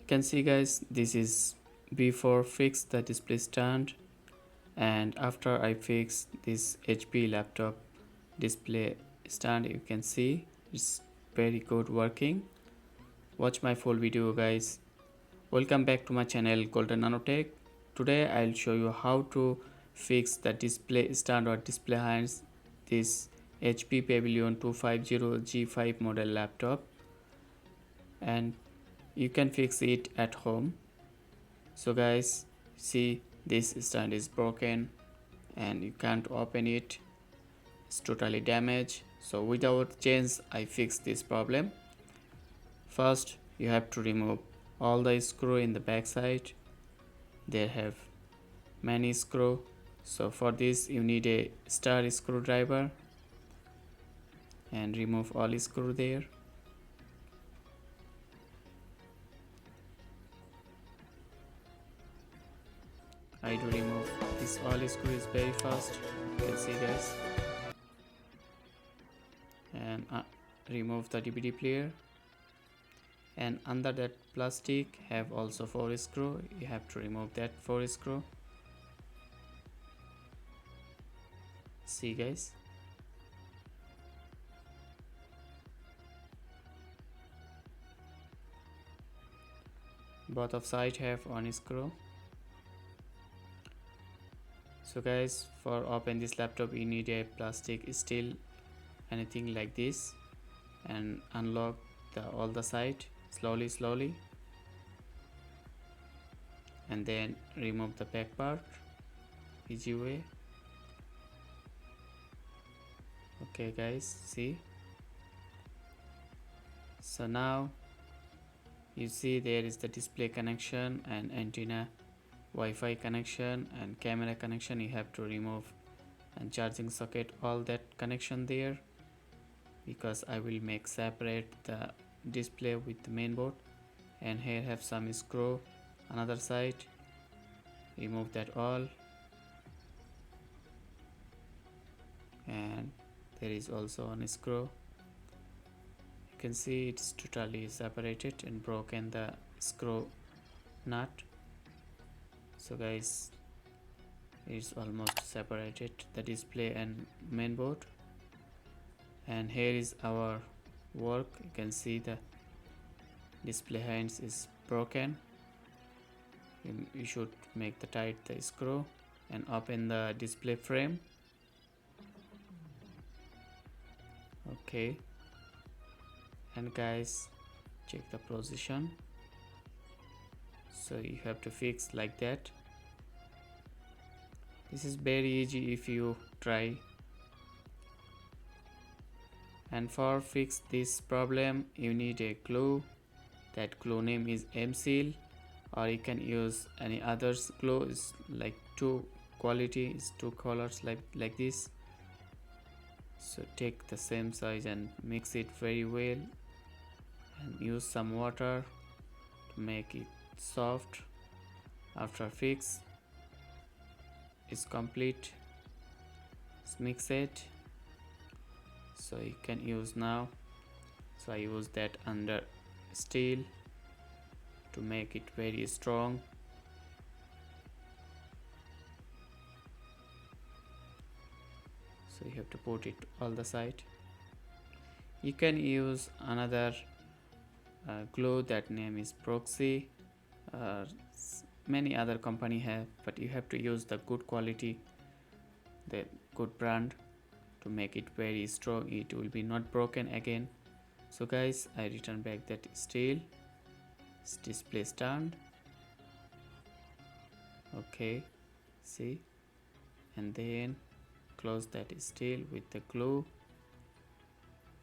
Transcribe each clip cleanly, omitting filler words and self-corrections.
can see guys, this is before fix the display stand, and after I fix this HP laptop display stand, you can see it's very good working. Watch my full video guys. Welcome back to my channel Golden Nanotech. Today I'll show you how to fix the display stand or display hands this HP Pavilion 250G5 model laptop, and you can fix it at home. So guys, see, this stand is broken and you can't open it, it's totally damaged. So without change I fix this problem. First you have to remove all the screw in the back side. They have many screw, so for this you need a star screwdriver and remove all screw there. I do remove this all screw is very fast, you can see guys, and remove the DVD player. And under that plastic have also 4 screw, you have to remove that 4 screw. See guys, both of side have 1 screw. So guys, for open this laptop you need a plastic steel, anything like this, and unlock all the side slowly, and then remove the back part, easy way. Okay guys, see, so now you see there is the display connection and antenna, Wi-Fi connection and camera connection. You have to remove, and charging socket, all that connection there, because I will make separate the display with the main board. And here have some screw, another side, remove that all. And there is also one screw, you can see it's totally separated and broken the screw nut. So guys, it's almost separated the display and main board. And here is our work, you can see the display hands is broken. You should make the tight the screw and open the display frame. Okay, and guys, check the position. So you have to fix like that. This is very easy if you try. And for fix this problem you need a glue. That glue name is M-Seal, or you can use any others glue. Is like 2 quality, is 2 colors like this. So take the same size and mix it very well, and use some water to make it soft. After fix is complete, mix it. So you can use now. So I use that under steel to make it very strong. So you have to put it all the side. You can use another glue, that name is Proxy. Many other company have, but you have to use the good quality, the good brand, to make it very strong. It will be not broken again. So guys, I return back that steel display stand. Okay, see, and then close that steel with the glue.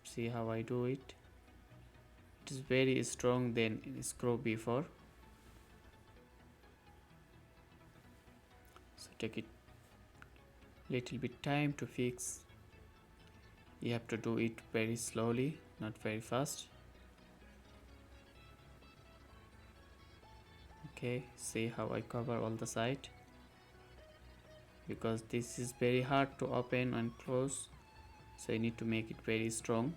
See how I do it. It is very strong than screw before. So take it little bit time to fix. You have to do it very slowly, not very fast. Okay, see how I cover all the side, because this is very hard to open and close, so you need to make it very strong.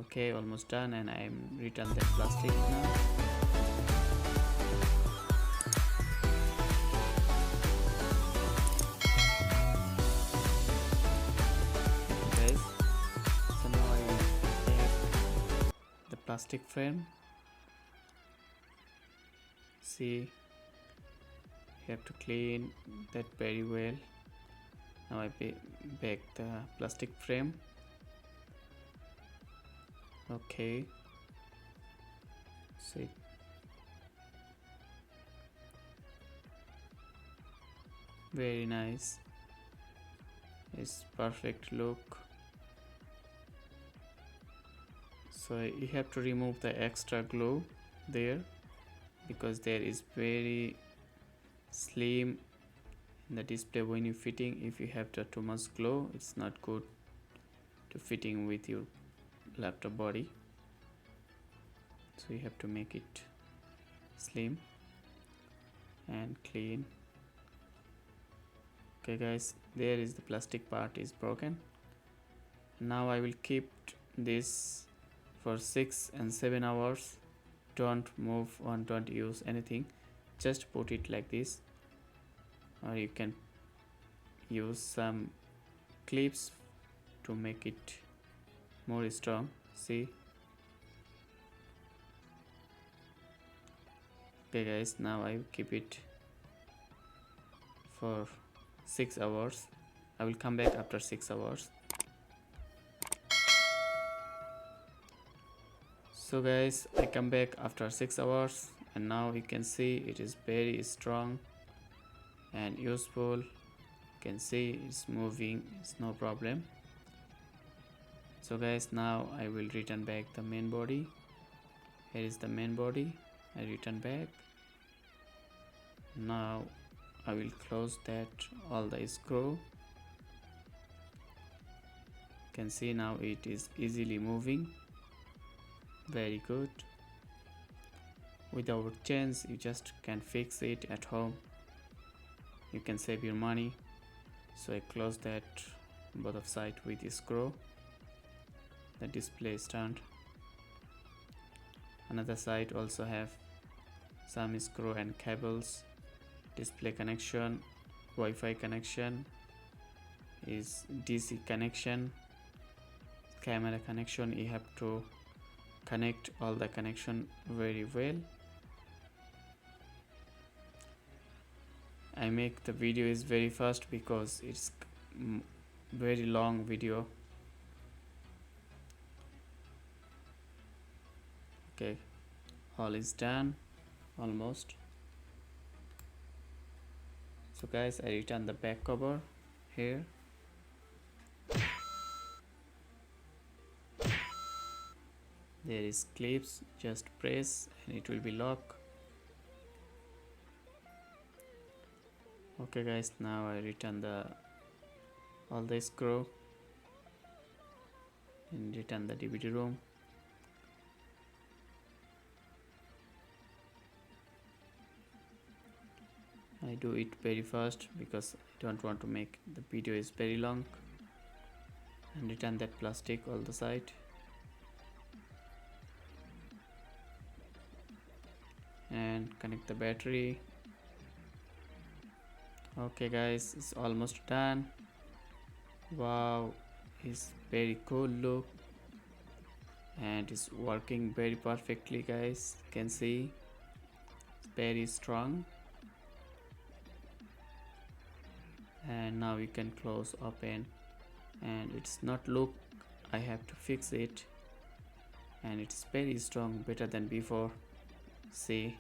Okay, almost done, and I'm return that plastic now. Guys, so now I will take the plastic frame. See, you have to clean that very well. Now I back the plastic frame. Okay, see, very nice. It's perfect look. So you have to remove the extra glue there, because there is very slim in the display when you fitting. If you have the too much glue, it's not good to fitting with your laptop body, so you have to make it slim and clean. Okay guys, there is the plastic part is broken. Now I will keep this for 6 and 7 hours. Don't move on, don't use anything, just put it like this, or you can use some clips to make it more strong. See, okay guys, now I keep it for 6 hours. I will come back after 6 hours. So guys, I come back after 6 hours, and now you can see it is very strong and useful. You can see it's moving, it's no problem. So guys, now I will return back the main body. Here is the main body. I return back. Now I will close that all the screw. You can see now it is easily moving. Very good. Without chains, you just can fix it at home. You can save your money. So I close that both of side with the screw. The display stand. Another side also have some screw and cables. Display connection, Wi-Fi connection, is DC connection, camera connection. You have to connect all the connection very well. I make the video is very fast because it's very long video. Okay, all is done almost. So guys, I return the back cover here. There is clips, just press and it will be lock. Okay guys, now I return all the screw and return the DVD room. I do it very fast because I don't want to make the video is very long. And return that plastic all the side. And connect the battery. Okay guys, it's almost done. Wow, it's very cool look and it's working very perfectly guys. You can see it's very strong. And now you can close, open, and it's not look, I have to fix it, and it's very strong, better than before. See,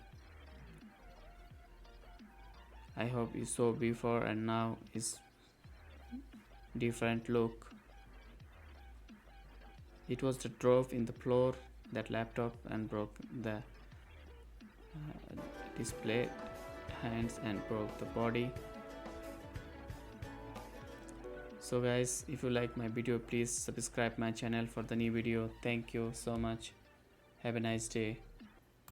I hope you saw before and now is different look. It was the drop in the floor, that laptop, and broke the display hands and broke the body. So guys, if you like my video, please subscribe my channel for the new video. Thank you so much. Have a nice day.